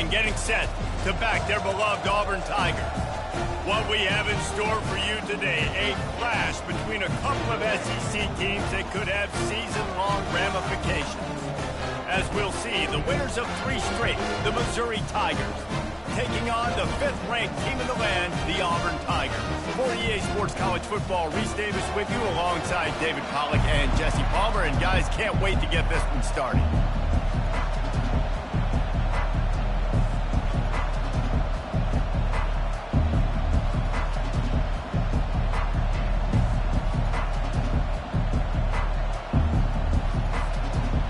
line getting set to back their beloved Auburn Tigers. What we have in store for you today, a clash between a couple of SEC teams that could have season-long ramifications. As we'll see, the winners of 3 straight, the Missouri Tigers, taking on the 5th-ranked team in the land, the Auburn Tigers. For EA Sports College Football, Reese Davis with you alongside David Pollack and Jesse Palmer. And guys, can't wait to get this one started.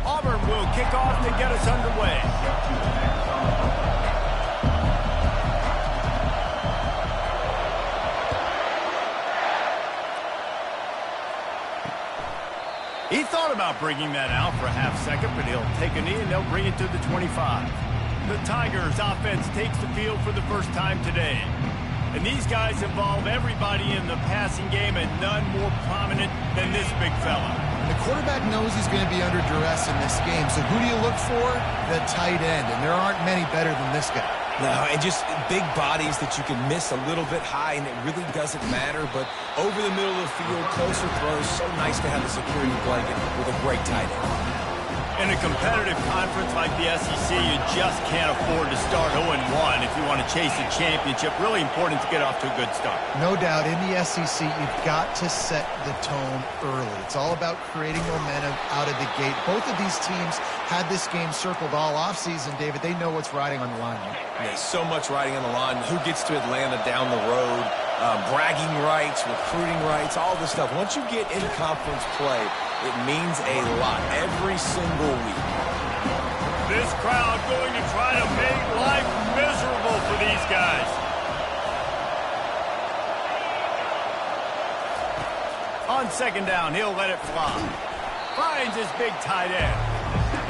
Auburn will kick off to get us underway. He thought about bringing that out for a half second, but he'll take a knee and they'll bring it to the 25. The Tigers offense takes the field for the first time today. And these guys involve everybody in the passing game, and none more prominent than this big fella. The quarterback knows he's going to be under duress in this game, so who do you look for? The tight end, and there aren't many better than this guy. No, and just big bodies that you can miss a little bit high, and it really doesn't matter. But over the middle of the field, closer throws, so nice to have the security blanket with a great tight end. In a competitive conference like the SEC, you just can't afford to start 0-1 if you want to chase a championship. Really important to get off to a good start. No doubt, in the SEC, you've got to set the tone early. It's all about creating momentum out of the gate. Both of these teams had this game circled all offseason, David. They know what's riding on the line here. Yeah, so much riding on the line. Who gets to Atlanta down the road? Bragging rights, recruiting rights, all this stuff. Once you get in conference play, it means a lot every single week. This crowd going to try to make life miserable for these guys. On second down, he'll let it fly. Finds his big tight end.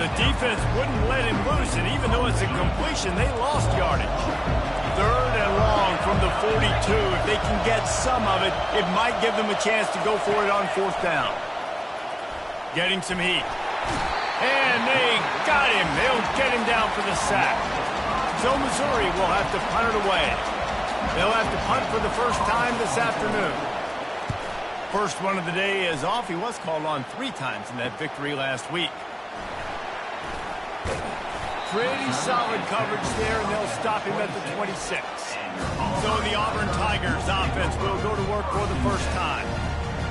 The defense wouldn't let him loose, and even though it's a completion, they lost yardage. 3rd and long from the 42. If they can get some of it, it might give them a chance to go for it on 4th down. Getting some heat. And they got him. They'll get him down for the sack. So Missouri will have to punt it away. They'll have to punt for the first time this afternoon. First one of the day is off. He was called on 3 times in that victory last week. Pretty solid coverage there, and they'll stop him at the 26. So the Auburn Tigers offense will go to work for the first time.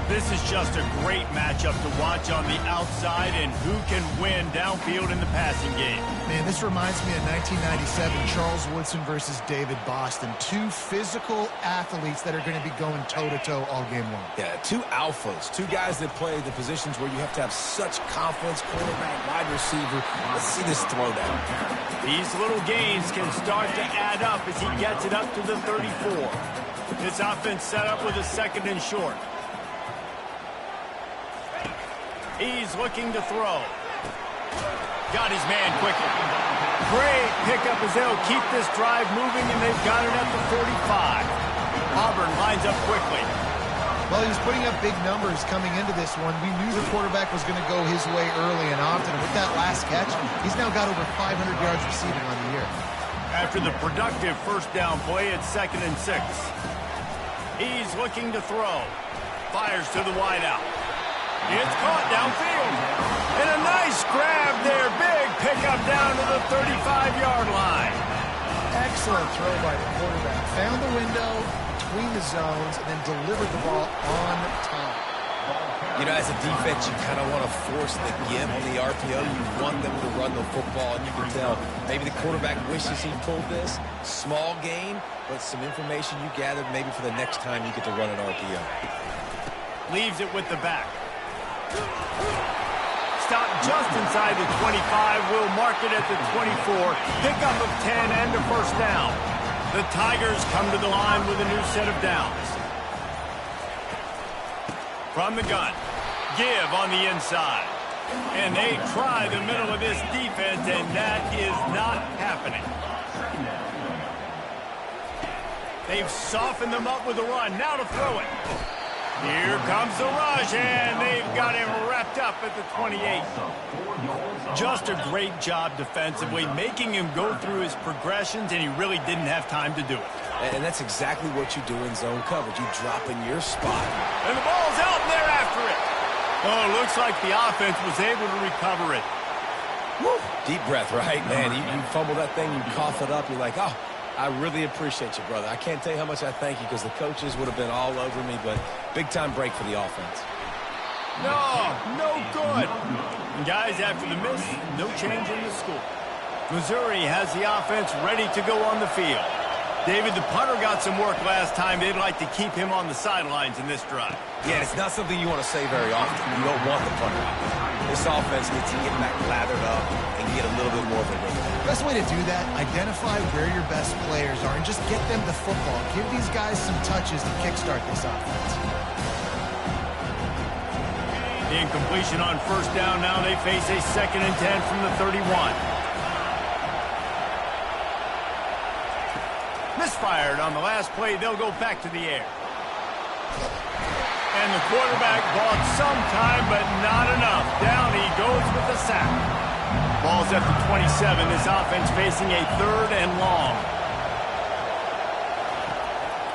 This is just a great matchup to watch on the outside, and who can win downfield in the passing game. Man, this reminds me of 1997, Charles Woodson versus David Boston. 2 physical athletes that are going to be going toe-to-toe all game long. Yeah, 2 alphas, 2 guys that play the positions where you have to have such confidence, quarterback, wide receiver. Let's see this throwdown. These little gains can start to add up as he gets it up to the 34. This offense set up with a 2nd and short. He's looking to throw. Got his man quickly. Great pickup as they'll keep this drive moving, and they've got it at the 45. Auburn lines up quickly. Well, he was putting up big numbers coming into this one. We knew the quarterback was going to go his way early and often. And with that last catch, he's now got over 500 yards receiving on the year. After the productive first down play, it's 2nd and 6. He's looking to throw. Fires to the wideout. It's caught downfield. And a nice grab there. Big pickup down to the 35-yard line. Excellent throw by the quarterback. Found the window between the zones and then delivered the ball on time. You know, as a defense, you kind of want to force the give on the RPO. You want them to run the football, and you can tell maybe the quarterback wishes he pulled this. Small gain, but some information you gathered maybe for the next time you get to run an RPO. Leaves it with the back. Stop just inside the 25. We'll mark it at the 24. Pickup of 10 and a first down. The Tigers come to the line with a new set of downs. From the gun. Give on the inside. And they try the middle of this defense, and that is not happening. They've softened them up with a run. Now to throw it. Here comes the rush, and they've got him wrapped up at the 28. Just a great job defensively, making him go through his progressions, and he really didn't have time to do it. And that's exactly what you do in zone coverage. You drop in your spot. And the ball's out, and they're after it. Oh, it looks like the offense was able to recover it. Woo. Deep breath, right? Man, you fumble that thing, you cough it up, you're like, oh, I really appreciate you, brother. I can't tell you how much I thank you because the coaches would have been all over me, but big-time break for the offense. No good. And guys, after the miss, no change in the score. Missouri has the offense ready to go on the field. David, the punter got some work last time. They'd like to keep him on the sidelines in this drive. Yeah, it's not something you want to say very often. You don't want the punter out there. This offense needs to get back lathered up and get a little bit more of a rhythm. Best way to do that, identify where your best players are and just get them the football. Give these guys some touches to kickstart this offense. The incompletion on first down. Now they face a 2nd and 10 from the 31. Misfired on the last play. They'll go back to the air. And the quarterback bought some time, but not enough. Down he goes with the sack. Ball's at the 27. This offense facing a 3rd and long.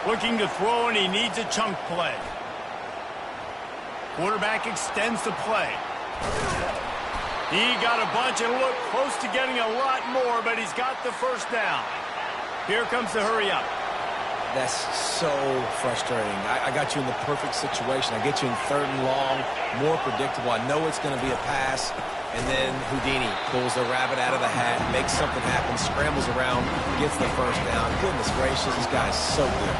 Looking to throw, and he needs a chunk play. Quarterback extends the play. He got a bunch and looked close to getting a lot more, but he's got the first down. Here comes the hurry up. That's so frustrating. I got you in the perfect situation. I get you in 3rd and long, more predictable. I know it's going to be a pass, and then Houdini pulls a rabbit out of the hat, makes something happen, scrambles around, gets the first down. Goodness gracious, this guy's so good.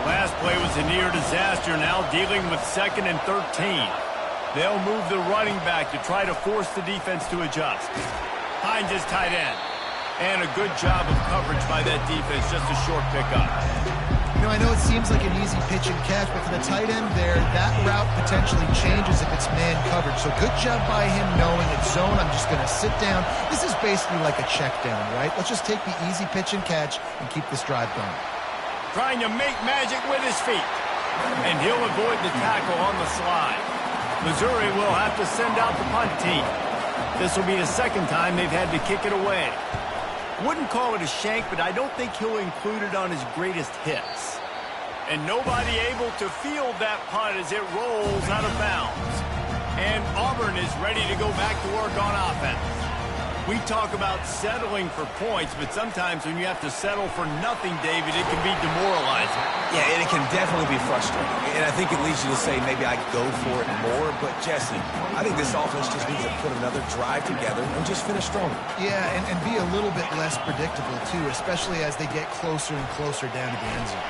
Last play was a near disaster, now dealing with 2nd and 13. They'll move the running back to try to force the defense to adjust. Hines is tight end. And a good job of coverage by that defense, just a short pickup. You know, I know it seems like an easy pitch and catch, but for the tight end there, that route potentially changes if it's man coverage. So good job by him knowing it's zone. I'm just going to sit down. This is basically like a check down, right? Let's just take the easy pitch and catch and keep this drive going. Trying to make magic with his feet. And he'll avoid the tackle on the slide. Missouri will have to send out the punt team. This will be the 2nd time they've had to kick it away. Wouldn't call it a shank, but I don't think he'll include it on his greatest hits. And nobody able to field that punt as it rolls out of bounds. And Auburn is ready to go back to work on offense. We talk about settling for points, but sometimes when you have to settle for nothing, David, it can be demoralizing. Yeah, and it can definitely be frustrating. And I think it leads you to say maybe I go for it more. But, Jesse, I think this offense just needs to put another drive together and just finish stronger. Yeah, and be a little bit less predictable, too, especially as they get closer and closer down to the end zone.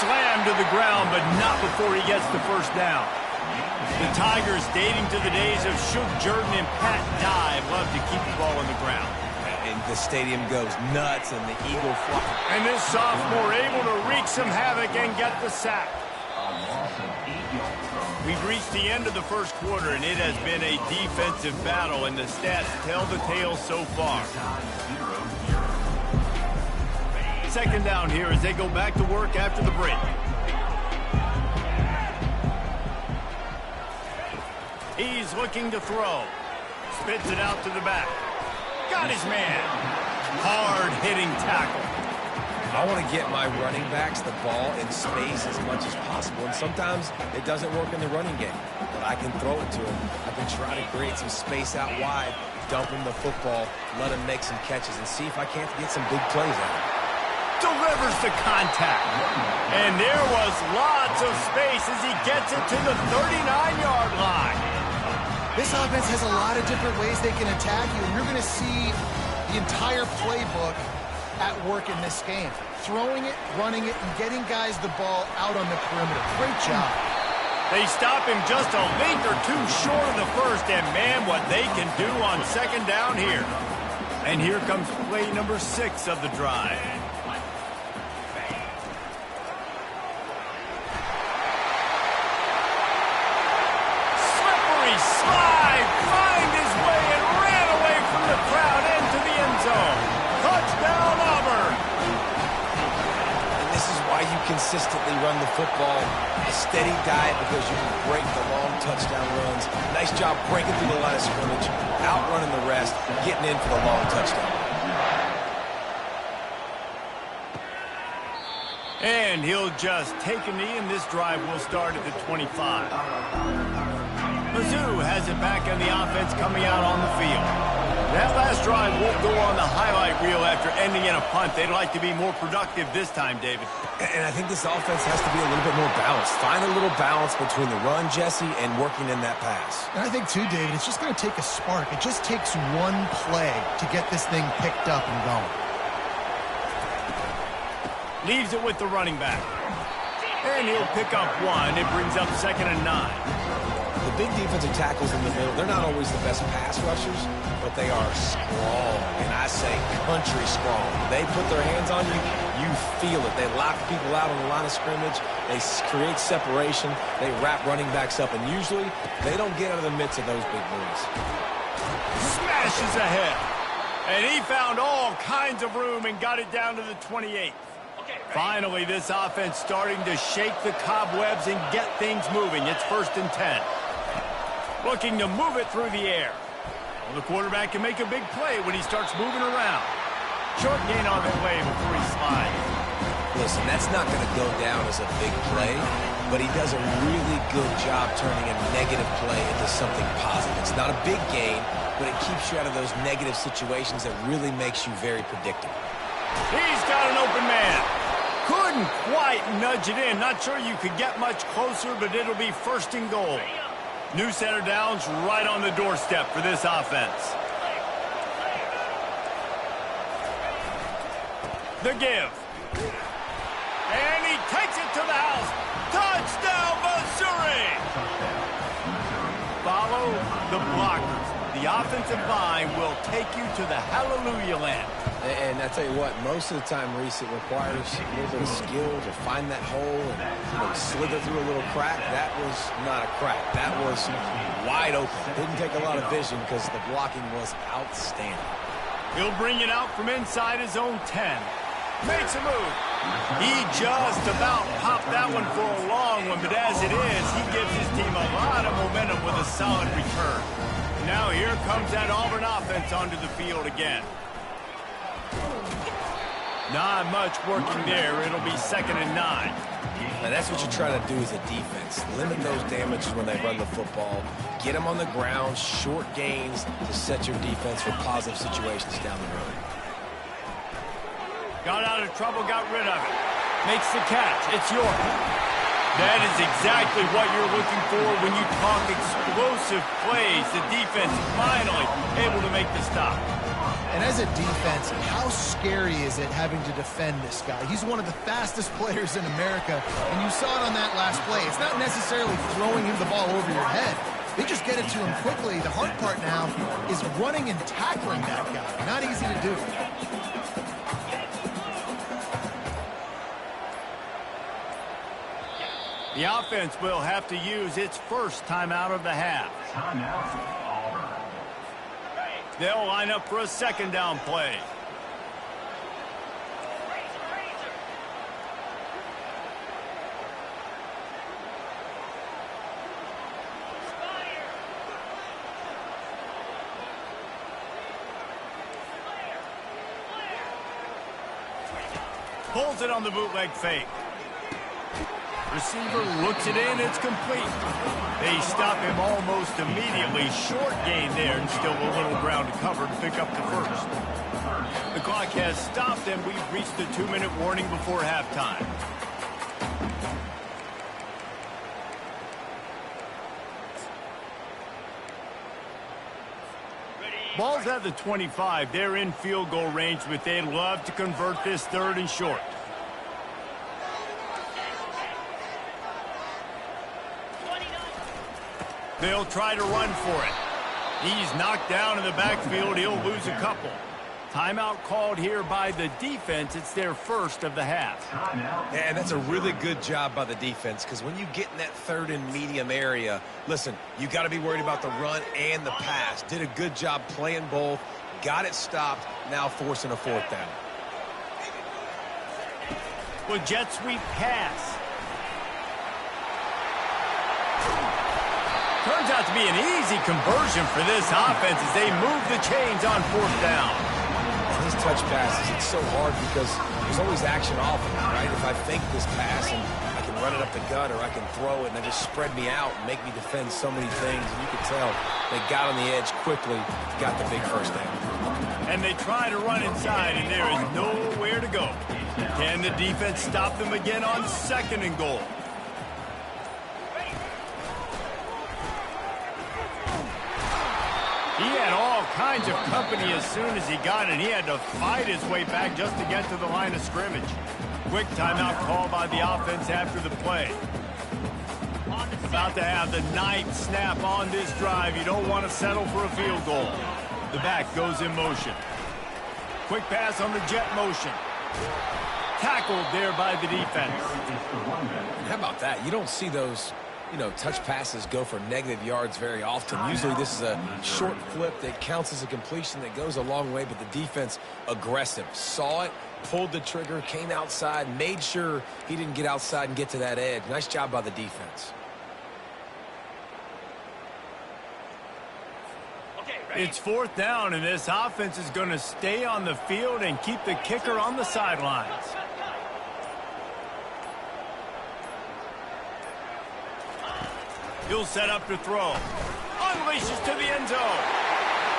Slammed to the ground, but not before he gets the first down. The Tigers, dating to the days of Shug Jordan and Pat Dye, love to keep the ball on the ground. And the stadium goes nuts, and the Eagle fly. And this sophomore able to wreak some havoc and get the sack. We've reached the end of the first quarter, and it has been a defensive battle, and the stats tell the tale so far. 2nd down here as they go back to work after the break. He's looking to throw. Spits it out to the back. Got his man. Hard-hitting tackle. I want to get my running backs the ball in space as much as possible. And sometimes it doesn't work in the running game. But I can throw it to him. I can try to create some space out wide, dump him the football, let him make some catches, and see if I can't get some big plays out of him. Delivers the contact. And there was lots of space as he gets it to the 39-yard line. This offense has a lot of different ways they can attack you, and you're going to see the entire playbook at work in this game. Throwing it, running it, and getting guys the ball out on the perimeter. Great job. They stop him just a length or two short of the first, and man, what they can do on 2nd down here. And here comes play number 6 of the drive. Slide, find his way, and ran away from the crowd into the end zone. Touchdown, Auburn. And this is why you consistently run the football, a steady diet because you can break the long touchdown runs. Nice job breaking through the line of scrimmage, outrunning the rest, getting in for the long touchdown. And he'll just take a knee, and this drive will start at the 25. Mizzu has it back on the offense coming out on the field. That last drive won't go on the highlight reel after ending in a punt. They'd like to be more productive this time, David. And I think this offense has to be a little bit more balanced. Find a little balance between the run, Jesse, and working in that pass. And I think, too, David, it's just going to take a spark. It just takes one play to get this thing picked up and going. Leaves it with the running back. And he'll pick up one. It brings up 2nd and 9. The big defensive tackles in the middle, they're not always the best pass rushers, but they are strong, and I say country strong. They put their hands on you, you feel it. They lock people out on the line of scrimmage. They create separation. They wrap running backs up, and usually they don't get out of the midst of those big boys. Smashes ahead. And he found all kinds of room and got it down to the 28. Finally, this offense starting to shake the cobwebs and get things moving. It's 1st and 10. Looking to move it through the air. Well, the quarterback can make a big play when he starts moving around. Short gain on the play before he slides. Listen, that's not going to go down as a big play, but he does a really good job turning a negative play into something positive. It's not a big gain, but it keeps you out of those negative situations that really makes you very predictable. He's got an open man. Couldn't quite nudge it in. Not sure you could get much closer, but it'll be 1st and goal. New center downs right on the doorstep for this offense. The give. And he takes it to the house. Touchdown, Missouri! Follow the blockers. The offensive line will take you to the hallelujah land. And I tell you what, most of the time, Reese, it requires a little bit of skill to find that hole and slither through a little crack. That was not a crack. That was wide open. Didn't take a lot of vision because the blocking was outstanding. He'll bring it out from inside his own 10. Makes a move. He just about popped that one for a long one, but as it is, he gives his team a lot of momentum with a solid return. Now here comes that Auburn offense onto the field again. Not much working there. It'll be 2nd and 9. Now that's what you try to do as a defense. Limit those damages when they run the football. Get them on the ground, short gains to set your defense for positive situations down the road. Got out of trouble, got rid of it. Makes the catch. It's York. That is exactly what you're looking for when you talk explosive plays. The defense finally able to make the stop. And as a defense, how scary is it having to defend this guy? He's one of the fastest players in America, and you saw it on that last play. It's not necessarily throwing him the ball over your head. They just get it to him quickly. The hard part now is running and tackling that guy. Not easy to do. The offense will have to use its first timeout of the half. They'll line up for a 2nd down play. Pulls it on the bootleg fake. Receiver looks it in, it's complete. They stop him almost immediately. Short gain there, and still a little ground to cover to pick up the 1st. The clock has stopped, and we've reached the 2-minute warning before halftime. Ball's at the 25. They're in field goal range, but they'd love to convert this 3rd and short. They'll try to run for it. He's knocked down in the backfield. He'll lose a couple. Timeout called here by the defense. It's their 1st of the half. And that's a really good job by the defense, because when you get in that 3rd and medium area, listen, you got to be worried about the run and the pass. Did a good job playing both. Got it stopped. Now forcing a 4th down. With jet sweep pass. Turns out to be an easy conversion for this offense as they move the chains on 4th down. These touch passes, it's so hard because there's always action off of it, right? If I fake this pass and I can run it up the gut or I can throw it and they just spread me out and make me defend so many things, and you can tell they got on the edge quickly, got the big first down. And they try to run inside, and there is nowhere to go. Can the defense stop them again on 2nd and goal? He had all kinds of company as soon as he got it. He had to fight his way back just to get to the line of scrimmage. Quick timeout call by the offense after the play. About to have the 9th snap on this drive. You don't want to settle for a field goal. The back goes in motion. Quick pass on the jet motion. Tackled there by the defense. How about that? You don't see those, touch passes go for negative yards very often. Usually this is a short flip that counts as a completion that goes a long way, but the defense aggressive. Saw it, pulled the trigger, came outside, made sure he didn't get outside and get to that edge. Nice job by the defense. It's 4th down, and this offense is going to stay on the field and keep the kicker on the sidelines. He'll set up to throw. Unleashes to the end zone.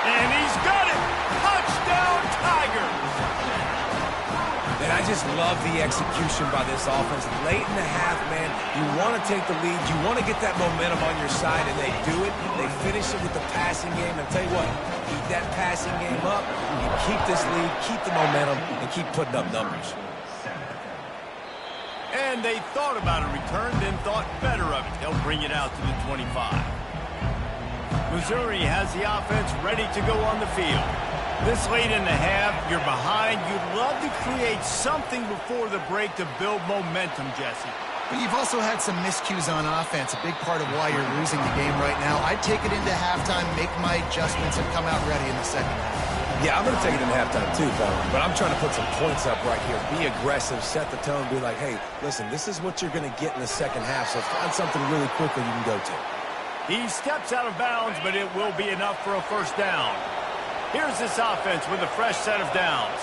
And he's got it! Touchdown, Tigers! And I just love the execution by this offense. Late in the half, man, you want to take the lead. You want to get that momentum on your side, and they do it. They finish it with the passing game. And I'll tell you what, keep that passing game up. You keep this lead, keep the momentum, and keep putting up numbers. And they thought about a return, then thought better of it. They'll bring it out to the 25. Missouri has the offense ready to go on the field. This late in the half, you're behind. You'd love to create something before the break to build momentum, Jesse. But you've also had some miscues on offense, a big part of why you're losing the game right now. I'd take it into halftime, make my adjustments, and come out ready in the 2nd half. Yeah, I'm going to take it into halftime too, but I'm trying to put some points up right here. Be aggressive, set the tone, be like, hey, listen, this is what you're going to get in the 2nd half, so find something really quickly you can go to. He steps out of bounds, but it will be enough for a 1st down. Here's this offense with a fresh set of downs.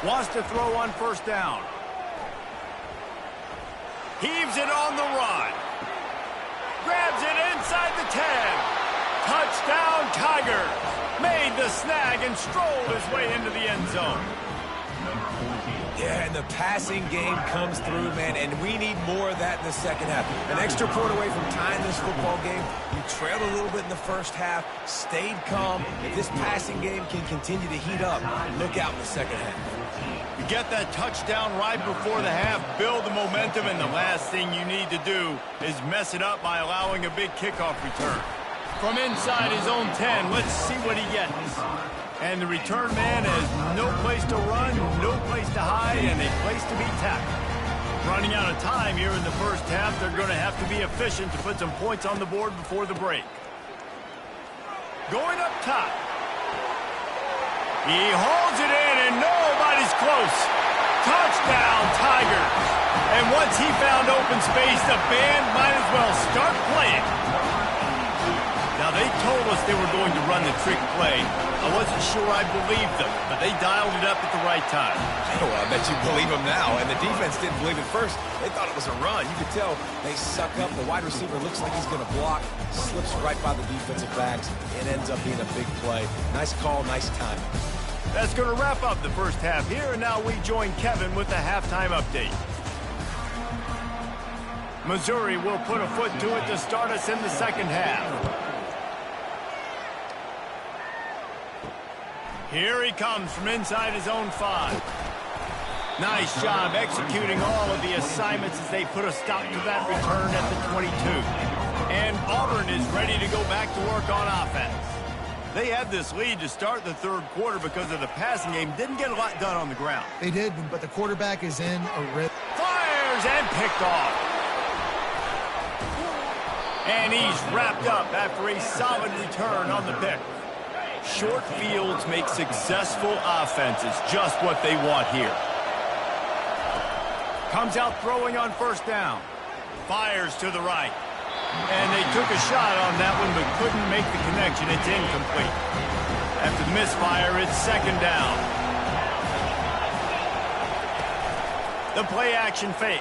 Wants to throw on 1st down. Heaves it on the run. Grabs it inside the 10. Touchdown, Tigers. Made the snag and strolled his way into the end zone. Yeah, and the passing game comes through, man, and we need more of that in the 2nd half. An extra point away from tying this football game. You trailed a little bit in the 1st half, stayed calm. If this passing game can continue to heat up, look out in the 2nd half. You get that touchdown right before the half, build the momentum, and the last thing you need to do is mess it up by allowing a big kickoff return. From inside his own 10, let's see what he gets. And the return man has no place to run, no place to hide, and a place to be tackled. Running out of time here in the 1st half, they're going to have to be efficient to put some points on the board before the break. Going up top. He hauls it in, and nobody's close. Touchdown, Tigers. And once he found open space, the band might as well start playing. Now, they told us they were going to run the trick play. I wasn't sure I believed them, but they dialed it up at the right time. Well, I bet you believe them now, and the defense didn't believe it first. They thought it was a run. You could tell they suck up. The wide receiver looks like he's going to block, slips right by the defensive backs, and ends up being a big play. Nice call, nice time. That's going to wrap up the 1st half here, and now we join Kevin with the halftime update. Missouri will put a foot to it to start us in the 2nd half. Here he comes from inside his own 5. Nice job executing all of the assignments as they put a stop to that return at the 22. And Auburn is ready to go back to work on offense. They had this lead to start the 3rd quarter because of the passing game. Didn't get a lot done on the ground. They did, but the quarterback is in a rhythm. Fires and picked off. And he's wrapped up after a solid return on the pick. Short fields make successful offenses just what they want here. Comes out throwing on first down. Fires to the right. And they took a shot on that one but couldn't make the connection. It's incomplete. After the misfire, it's second down. The play action fake.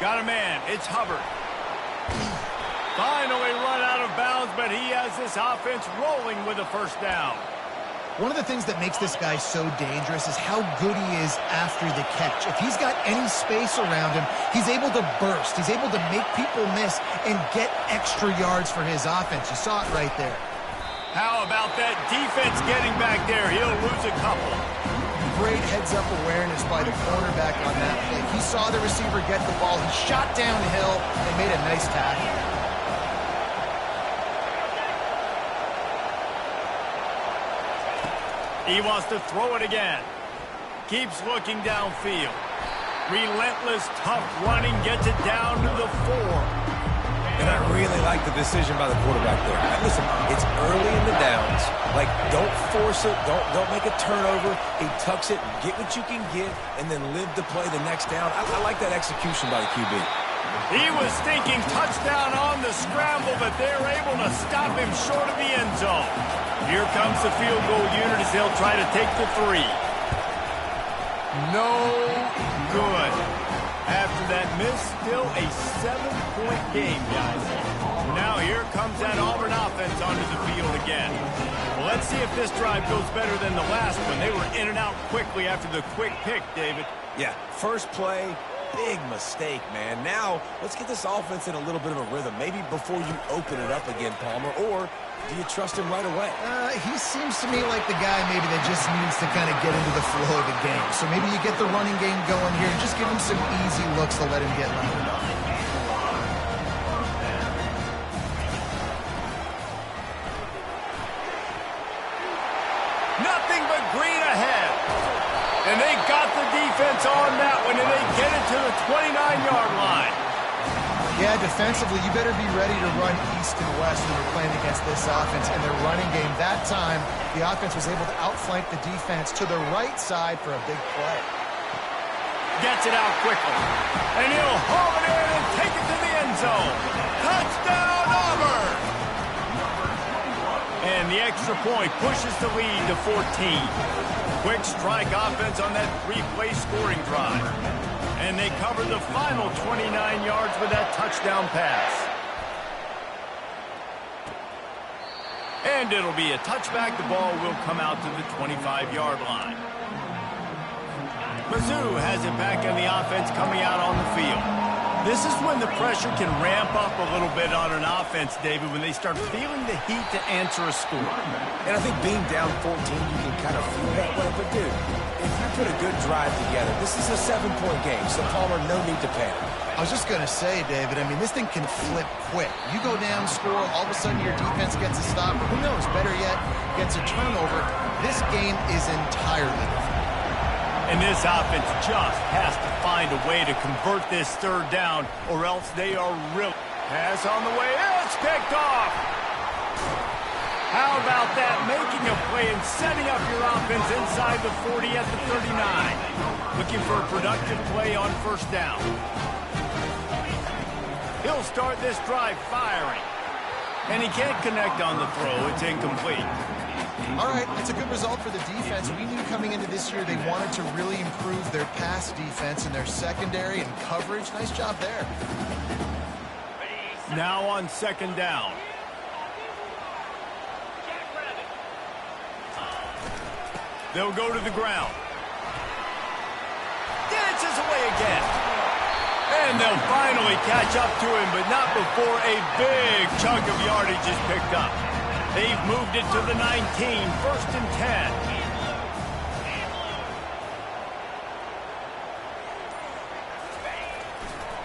Got a man. It's Hubbard. Finally run out of bounds, but he has this offense rolling with a first down. One of the things that makes this guy so dangerous is how good he is after the catch. If he's got any space around him, he's able to burst. He's able to make people miss and get extra yards for his offense. You saw it right there. How about that defense getting back there? He'll lose a couple. Great heads-up awareness by the cornerback on that play. He saw the receiver get the ball. He shot downhill and made a nice tackle. He wants to throw it again. Keeps looking downfield. Relentless, tough running, gets it down to the 4. And I really like the decision by the quarterback there. Listen, it's early in the downs. Like, don't force it. Don't make a turnover. He tucks it, get what you can get, and then live to play the next down. I like that execution by the QB. He was thinking touchdown on the scramble, but they're able to stop him short of the end zone. Here comes the field goal unit as they'll try to take the 3. No good. After that miss, still a 7-point game, guys. Now here comes that Auburn offense onto the field again. Well, let's see if this drive goes better than the last one. They were in and out quickly after the quick pick, David. Yeah, first play, big mistake, man. Now, let's get this offense in a little bit of a rhythm. Maybe before you open it up again, Palmer, or do you trust him right away? He seems to me like the guy maybe that just needs to kind of get into the flow of the game. So maybe you get the running game going here and just give him some easy looks to let him get loaded off. Nothing but green ahead. And they got the defense on that one, and they get it to the 29-yard line. Yeah, defensively, you better be ready to run east and west when you're playing against this offense and their running game. That time, the offense was able to outflank the defense to the right side for a big play. Gets it out quickly. And he'll haul it in and take it to the end zone. Touchdown, Auburn! And the extra point pushes the lead to 14. Quick strike offense on that 3-play scoring drive. And they cover the final 29 yards with that touchdown pass. And it'll be a touchback. The ball will come out to the 25-yard line. Mizzu has it back on the offense coming out on the field. This is when the pressure can ramp up a little bit on an offense, David, when they start feeling the heat to answer a score. And I think being down 14, you can kind of feel that way. But, dude, if you put a good drive together, this is a 7-point game, so Palmer, no need to panic. I was just going to say, David, I mean, this thing can flip quick. You go down, score, all of a sudden your defense gets a stop, or who knows, better yet, gets a turnover. This game is entirely different. And this offense just has to find a way to convert this third down, or else they are really... Pass on the way. It's picked off. How about that? Making a play and setting up your offense inside the 40 at the 39. Looking for a productive play on first down. He'll start this drive firing. And he can't connect on the throw. It's incomplete. All right, it's a good result for the defense. We knew coming into this year they wanted to really improve their pass defense and their secondary and coverage. Nice job there. Now on second down. They'll go to the ground. Dances away again. And they'll finally catch up to him, but not before a big chunk of yardage is picked up. They've moved it to the 19, 1st and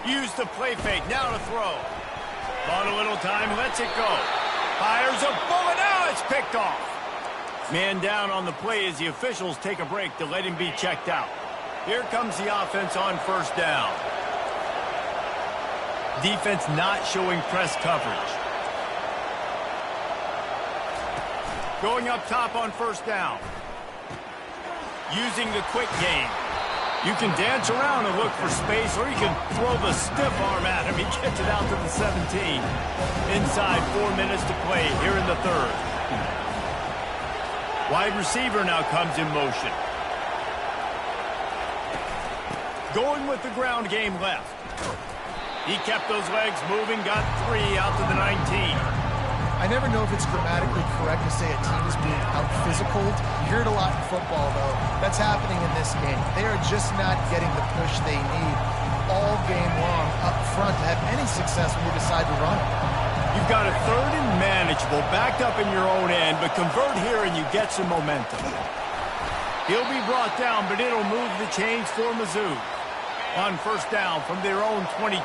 10. Use the play fake, now to throw. Bought a little time, lets it go. Fires a bullet, now it's picked off. Man down on the play as the officials take a break to let him be checked out. Here comes the offense on first down. Defense not showing press coverage. Going up top on first down. Using the quick game. You can dance around and look for space, or you can throw the stiff arm at him. He gets it out to the 17. Inside 4 minutes to play here in the third. Wide receiver now comes in motion. Going with the ground game left. He kept those legs moving, got 3 out to the 19. I never know if it's grammatically correct to say a team is being out-physicaled. You hear it a lot in football, though. That's happening in this game. They are just not getting the push they need all game long up front to have any success when you decide to run it. You've got a third and manageable, backed up in your own end, but convert here and you get some momentum. He'll be brought down, but it'll move the chains for Mizzu. On first down from their own 22.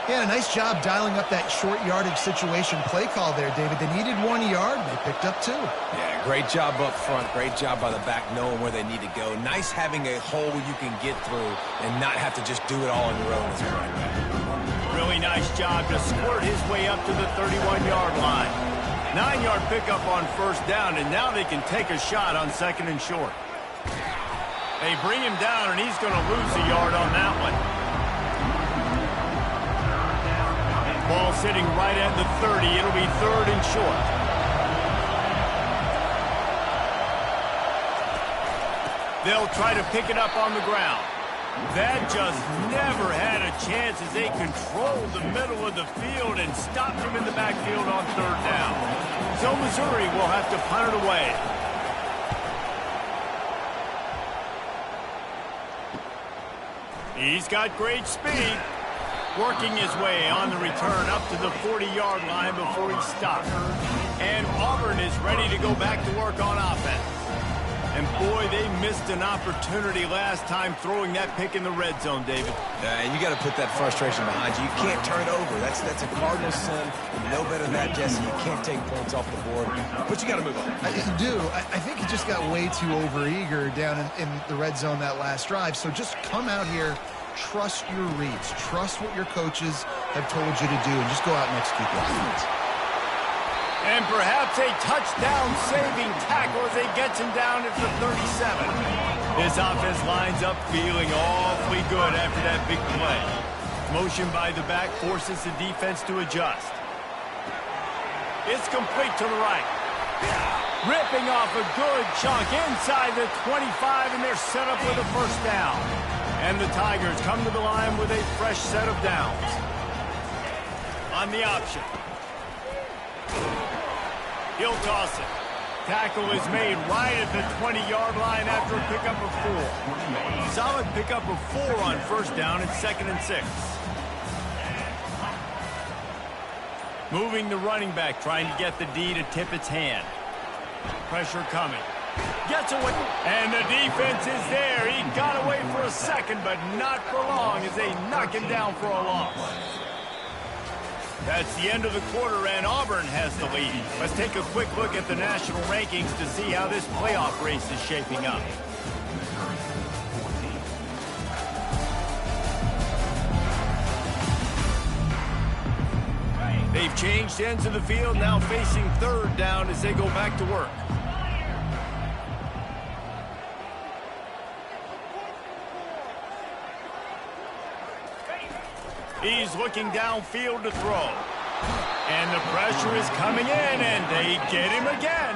Yeah, a nice job dialing up that short yardage situation play call there, David. They needed 1 yard, and they picked up 2. Yeah, great job up front. Great job by the back knowing where they need to go. Nice having a hole you can get through and not have to just do it all on your own as a running back. Really nice job to squirt his way up to the 31-yard line. 9-yard pickup on first down, and now they can take a shot on second and short. They bring him down, and he's going to lose a yard on that one. Ball sitting right at the 30. It'll be third and short. They'll try to pick it up on the ground. That just never had a chance as they controlled the middle of the field and stopped him in the backfield on third down. So Missouri will have to punt it away. He's got great speed. Working his way on the return up to the 40-yard line before he stopped. And Auburn is ready to go back to work on offense. And boy, they missed an opportunity last time throwing that pick in the red zone, David. And you got to put that frustration behind you. You can't turn it over. That's a cardinal sin. You know better than that, Jesse. You can't take points off the board. But you got to move on. You do. I think he just got way too overeager down in the red zone that last drive. So just come out here, trust your reads, trust what your coaches have told you to do, and just go out and execute the offense. And perhaps a touchdown-saving tackle as he gets him down at the 37. This offense lines up feeling awfully good after that big play. Motion by the back forces the defense to adjust. It's complete to the right. Ripping off a good chunk inside the 25, and they're set up with a first down. And the Tigers come to the line with a fresh set of downs. On the option. He'll toss it. Tackle is made right at the 20-yard line after a pickup of 4. Solid pickup of 4 on first down and 2nd and 6. Moving the running back, trying to get the D to tip its hand. Pressure coming. Gets away. And the defense is there. He got away for a second, but not for long as they knock him down for a loss. That's the end of the quarter, and Auburn has the lead. Let's take a quick look at the national rankings to see how this playoff race is shaping up. They've changed ends of the field, now facing third down as they go back to work. He's looking downfield to throw. And the pressure is coming in, and they get him again.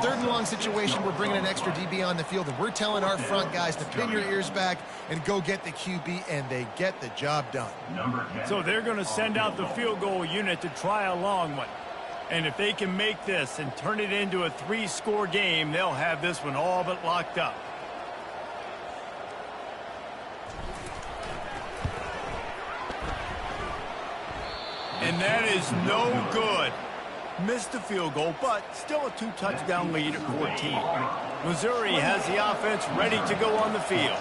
Third and long situation, we're bringing an extra DB on the field, and we're telling our front guys to pin your ears back and go get the QB, and they get the job done. So they're going to send out the field goal unit to try a long one. And if they can make this and turn it into a 3-score game, they'll have this one all but locked up. And that is no good. Missed the field goal, but still a 2-touchdown lead at 14. Missouri has the offense ready to go on the field.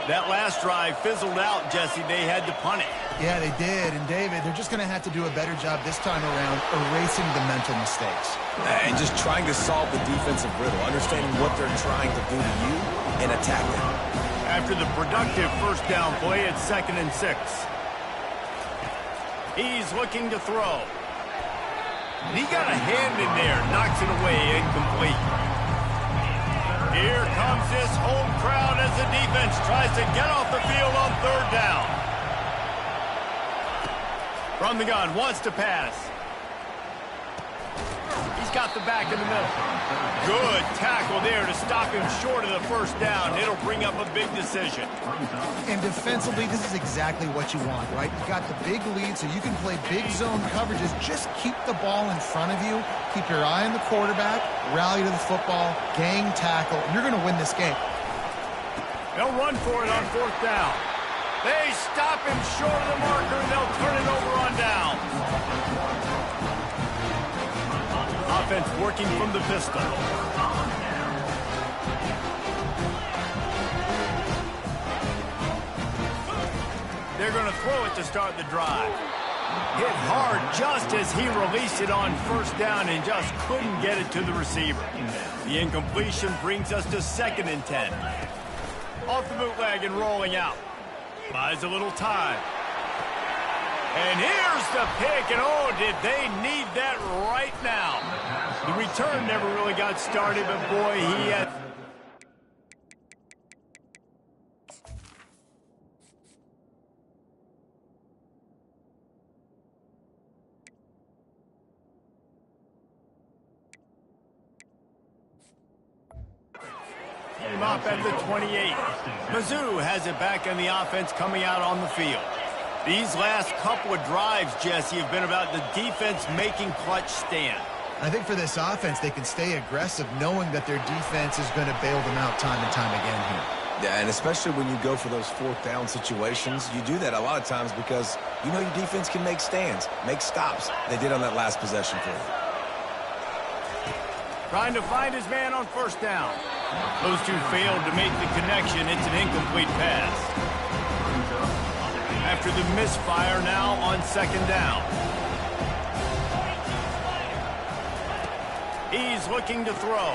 That last drive fizzled out, Jesse. They had to punt it. Yeah, they did. And, David, they're just going to have to do a better job this time around erasing the mental mistakes. And just trying to solve the defensive riddle, understanding what they're trying to do to you and attack them. After the productive first down play, it's 2nd and 6. He's looking to throw. And he got a hand in there, knocks it away, incomplete. Here comes this home crowd as the defense tries to get off the field on third down. From the gun, wants to pass. He's got the back in the middle. Good tackle there to stop him short of the first down. It'll bring up a big decision. And defensively, this is exactly what you want, right? You got the big lead, so you can play big zone coverages. Just keep the ball in front of you. Keep your eye on the quarterback. Rally to the football. Gang tackle. And you're going to win this game. They'll run for it on fourth down. They stop him short of the marker, and they'll turn it over on down. Offense working from the pistol. They're going to throw it to start the drive. Hit hard just as he released it on first down and just couldn't get it to the receiver. The incompletion brings us to 2nd and 10. Off the bootleg and rolling out. Buys a little time. And here's the pick, and oh, did they need that right now. The return never really got started, but boy, he had... Came up at the 28. Mizzu has it back on the offense coming out on the field. These last couple of drives, Jesse, have been about the defense making clutch stand. I think for this offense, they can stay aggressive knowing that their defense is going to bail them out time and time again here. Yeah, and especially when you go for those fourth down situations, you do that a lot of times because you know your defense can make stands, make stops. They did on that last possession for you. Trying to find his man on first down. Those two failed to make the connection. It's an incomplete pass. After the misfire, now on 2nd down. He's looking to throw.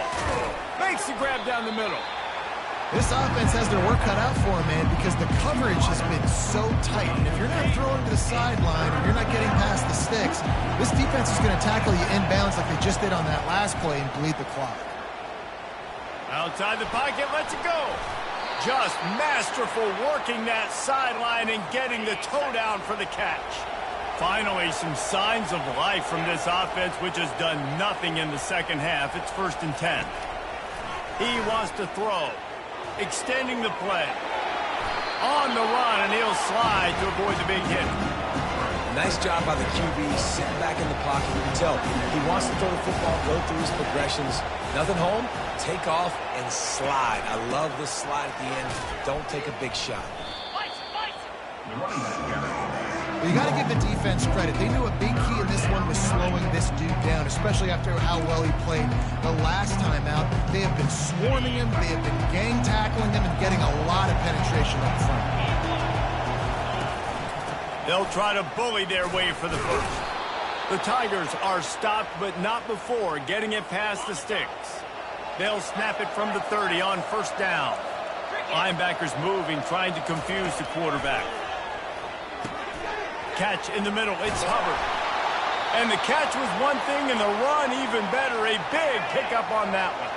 Makes the grab down the middle. This offense has their work cut out for them, man, because the coverage has been so tight. And if you're not throwing to the sideline or you're not getting past the sticks, this defense is going to tackle you inbounds like they just did on that last play and bleed the clock. Outside the pocket, lets it go. Just masterful working that sideline and getting the toe down for the catch. Finally, some signs of life from this offense, which has done nothing in the second half. It's 1st and 10. He wants to throw. Extending the play. On the run, and he'll slide to avoid the big hit. Nice job by the QB, sitting back in the pocket. You can tell he wants to throw the football, go through his progressions. Nothing home, take off and slide. I love the slide at the end. Don't take a big shot. You got to give the defense credit. They knew a big key in this one was slowing this dude down, especially after how well he played the last time out. They have been swarming him, they have been gang tackling him, and getting a lot of penetration up front. They'll try to bully their way for the first. The Tigers are stopped, but not before getting it past the sticks. They'll snap it from the 30 on first down. Linebackers moving, trying to confuse the quarterback. Catch in the middle, it's Hubbard. And the catch was one thing, and the run even better. A big pickup on that one.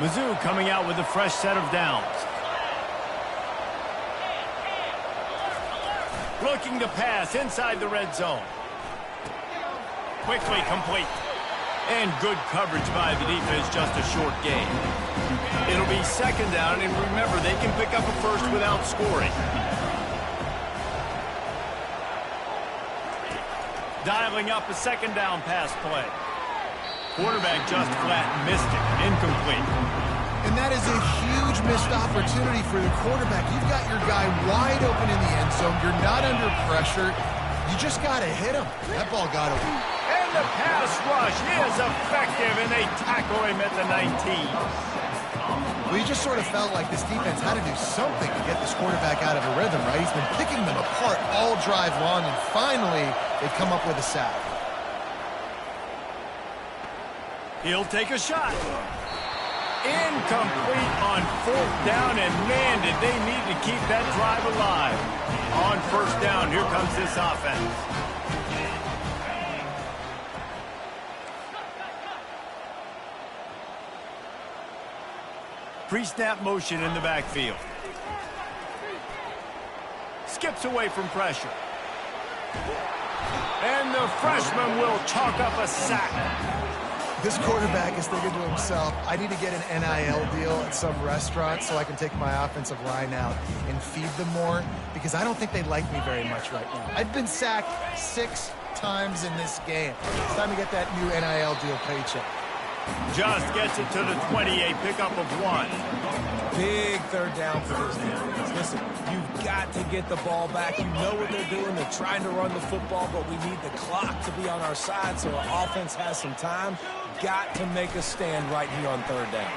Mizzu coming out with a fresh set of downs. Looking to pass inside the red zone. Quickly complete. And good coverage by the defense, just a short gain. It'll be 2nd down, and remember, they can pick up a first without scoring. Dialing up a 2nd down pass play. Quarterback just flat missed it. Incomplete. And that is a huge missed opportunity for the quarterback. You've got your guy wide open in the end zone. You're not under pressure. You just got to hit him. That ball got away. And the pass rush is effective, and they tackle him at the 19. Well, you just sort of felt like this defense had to do something to get this quarterback out of a rhythm, right? He's been picking them apart all drive long, and finally they've come up with a sack. He'll take a shot. Incomplete on 4th down, and man, did they need to keep that drive alive. On 1st down, here comes this offense. Pre-snap motion in the backfield. Skips away from pressure. And the freshman will chalk up a sack. This quarterback is thinking to himself, I need to get an NIL deal at some restaurant so I can take my offensive line out and feed them more, because I don't think they like me very much right now. I've been sacked 6 times in this game. It's time to get that new NIL deal paycheck. Just gets it to the 20, a pickup of 1. Big third down for this defense. Listen, you've got to get the ball back. You know what they're doing. They're trying to run the football, but we need the clock to be on our side so our offense has some time. Got to make a stand right here on third down.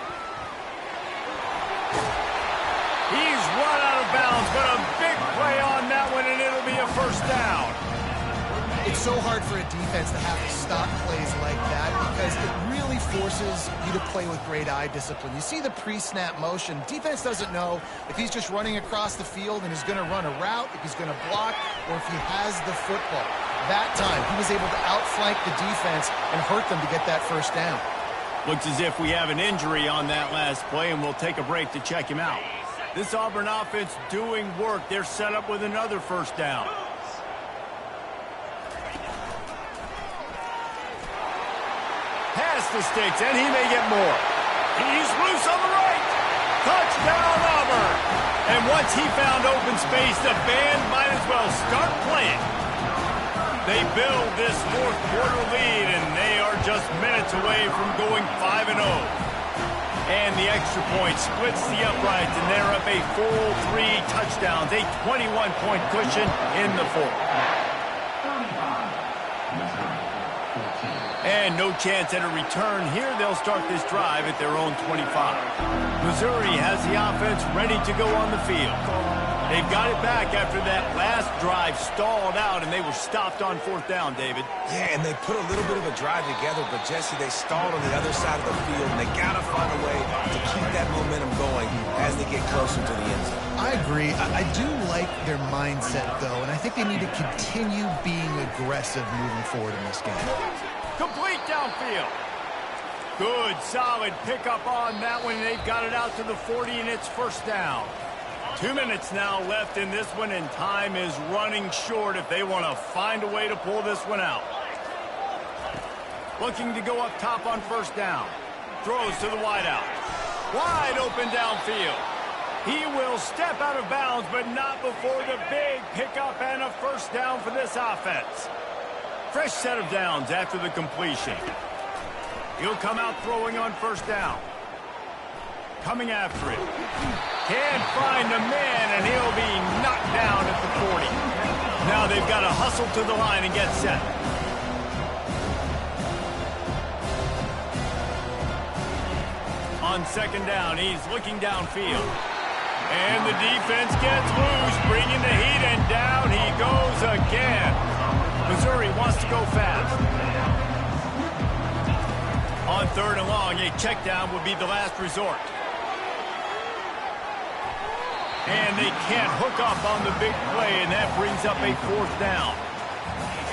He's run out of bounds, but a big play on that one, and it'll be a first down. It's so hard for a defense to have to stop plays like that because it really forces you to play with great eye discipline. You see the pre-snap motion. Defense doesn't know if he's just running across the field and is going to run a route, if he's going to block, or if he has the football. That time, he was able to outflank the defense and hurt them to get that first down. Looks as if we have an injury on that last play, and we'll take a break to check him out. This Auburn offense doing work. They're set up with another first down. Pass the sticks, and he may get more. He's loose on the right. Touchdown, Auburn. And once he found open space, the band might as well start playing. They build this fourth quarter lead, and they are just minutes away from going 5-0. And the extra point splits the uprights, and they're up a full 3 touchdowns, a 21-point cushion in the fourth. And no chance at a return here. They'll start this drive at their own 25. Missouri has the offense ready to go on the field. They've got it back after that last drive stalled out, and they were stopped on fourth down, David. Yeah, and they put a little bit of a drive together, but, Jesse, they stalled on the other side of the field, and they got to find a way to keep that momentum going as they get closer to the end zone. I agree. I do like their mindset, though, and I think they need to continue being aggressive moving forward in this game. Complete downfield. Good, solid pickup on that one. They've got it out to the 40, and it's first down. 2 minutes now left in this one, and time is running short if they want to find a way to pull this one out. Looking to go up top on first down. Throws to the wideout. Wide open downfield. He will step out of bounds, but not before the big pickup and a first down for this offense. Fresh set of downs after the completion. He'll come out throwing on first down. Coming after it. Can't find a man, and he'll be knocked down at the 40. Now they've got to hustle to the line and get set. On second down, he's looking downfield. And the defense gets loose, bringing the heat, and down he goes again. Missouri wants to go fast. On third and long, a check down would be the last resort. And they can't hook up on the big play, and that brings up a fourth down.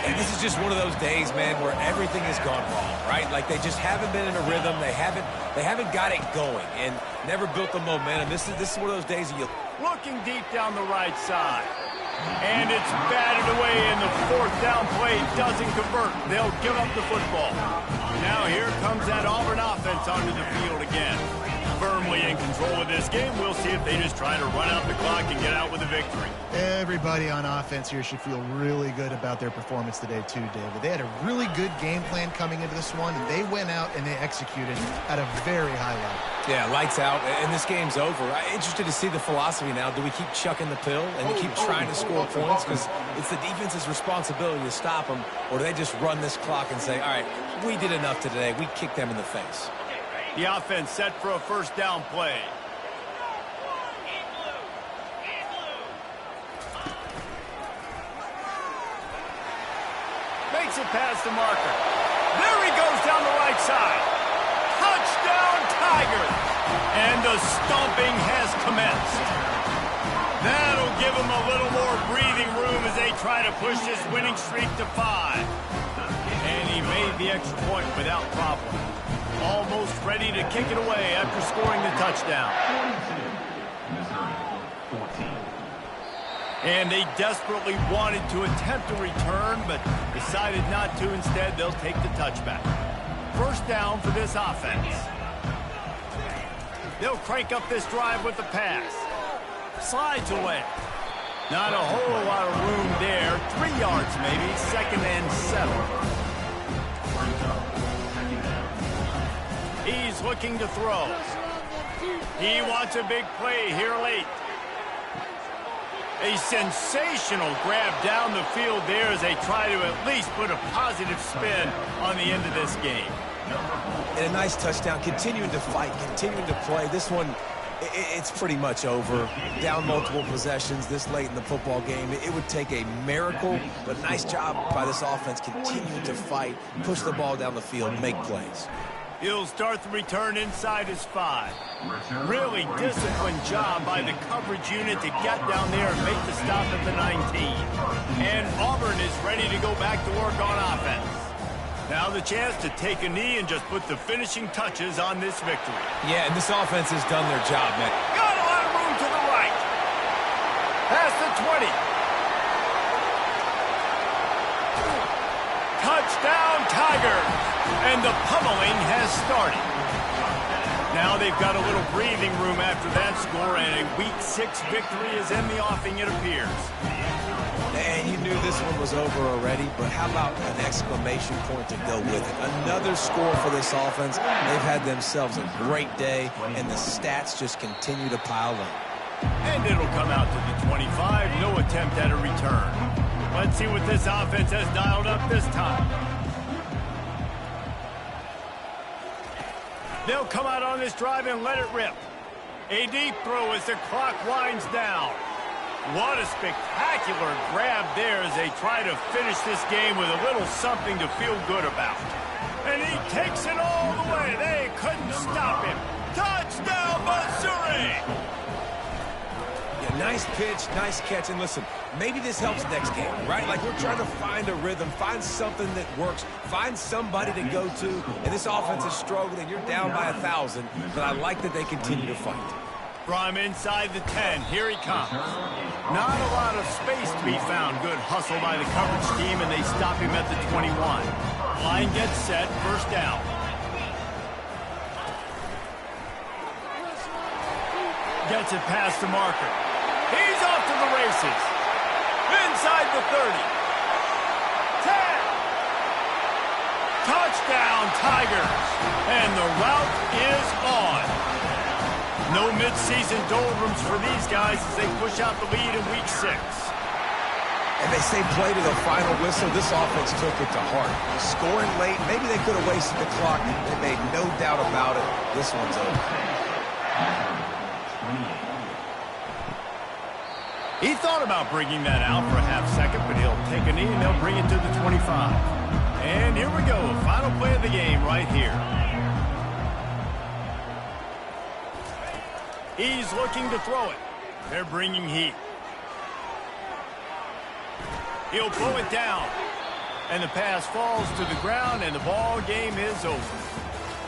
And this is just one of those days, man, where everything has gone wrong, right? Like they just haven't been in a rhythm. They haven't got it going and never built the momentum. This is one of those days you looking deep down the right side. And it's batted away, and the fourth down play doesn't convert. They'll give up the football. Now here comes that Auburn offense onto the field again. Firmly in control of this game. We'll see if they just try to run out the clock and get out with a victory. Everybody on offense here should feel really good about their performance today too, David. They had a really good game plan coming into this one, and they went out and they executed at a very high level. Yeah, lights out, and this game's over. I'm interested to see the philosophy now. Do we keep chucking the pill and keep trying to score points? Because it's the defense's responsibility to stop them, or do they just run this clock and say, all right, we did enough today. We kicked them in the face. The offense set for a first down play. Makes it past the marker. There he goes down the right side. Touchdown, Tigers. And the stomping has commenced. That'll give them a little more breathing room as they try to push this winning streak to 5. And he made the extra point without problem. almost ready to kick it away after scoring the touchdown. And they desperately wanted to attempt a return, but decided not to. Instead, they'll take the touchback. First down for this offense. They'll crank up this drive with the pass. Slides away. Not a whole lot of room there. 3 yards maybe. 2nd and 7. He's looking to throw. He wants a big play here late. A sensational grab down the field there as they try to at least put a positive spin on the end of this game. And a nice touchdown, continuing to fight, continuing to play. This one, it's pretty much over. Down multiple possessions this late in the football game. It would take a miracle, but nice job by this offense continuing to fight, push the ball down the field, make plays. He'll start the return inside his 5. Really disciplined job by the coverage unit to get down there and make the stop at the 19. And Auburn is ready to go back to work on offense. Now the chance to take a knee and just put the finishing touches on this victory. Yeah, and this offense has done their job, man. Got a lot of room to the right. Past the 20. Touchdown, Tigers. And the pummeling has started. Now they've got a little breathing room after that score, and a Week 6 victory is in the offing, it appears. And you knew this one was over already, but how about an exclamation point to go with it? Another score for this offense. They've had themselves a great day, and the stats just continue to pile up. And it'll come out to the 25. No attempt at a return. Let's see what this offense has dialed up this time. They'll come out on this drive and let it rip. A deep throw as the clock winds down. What a spectacular grab there as they try to finish this game with a little something to feel good about. And he takes it all the way. They couldn't stop him. Touchdown, Missouri! Yeah, nice pitch, nice catch. And listen, maybe this helps next game, right? Like we're trying to find a rhythm, find something that works, find somebody to go to. And this offense is struggling. You're down by 1,000, but I like that they continue to fight. From inside the 10, here he comes. Not a lot of space to be found. Good hustle by the coverage team, and they stop him at the 21. Line gets set, first down. Gets it past the marker. He's off to the races. Inside the 30. 10. Touchdown, Tigers. And the route is on. No midseason doldrums for these guys as they push out the lead in Week 6. And they say play to the final whistle. This offense took it to heart. Scoring late, maybe they could have wasted the clock. They made no doubt about it. This one's over. He thought about bringing that out for a half second, but he'll take a knee and they'll bring it to the 25. And here we go, final play of the game right here. He's looking to throw it. They're bringing heat. He'll blow it down. And the pass falls to the ground, and the ball game is over.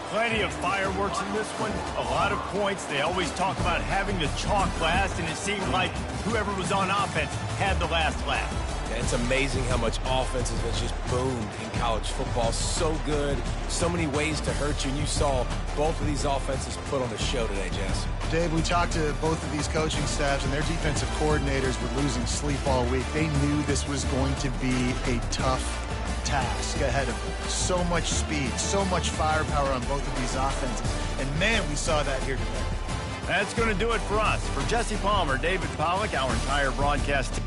Plenty of fireworks in this one. A lot of points. They always talk about having the chalk last, and it seemed like whoever was on offense had the last laugh. It's amazing how much offense has just boomed in college football. So good, so many ways to hurt you. And you saw both of these offenses put on a show today, Jess. Dave, we talked to both of these coaching staffs, and their defensive coordinators were losing sleep all week. They knew this was going to be a tough task ahead of them. So much speed, so much firepower on both of these offenses. And, man, we saw that here today. That's going to do it for us. For Jesse Palmer, David Pollack, our entire broadcast team.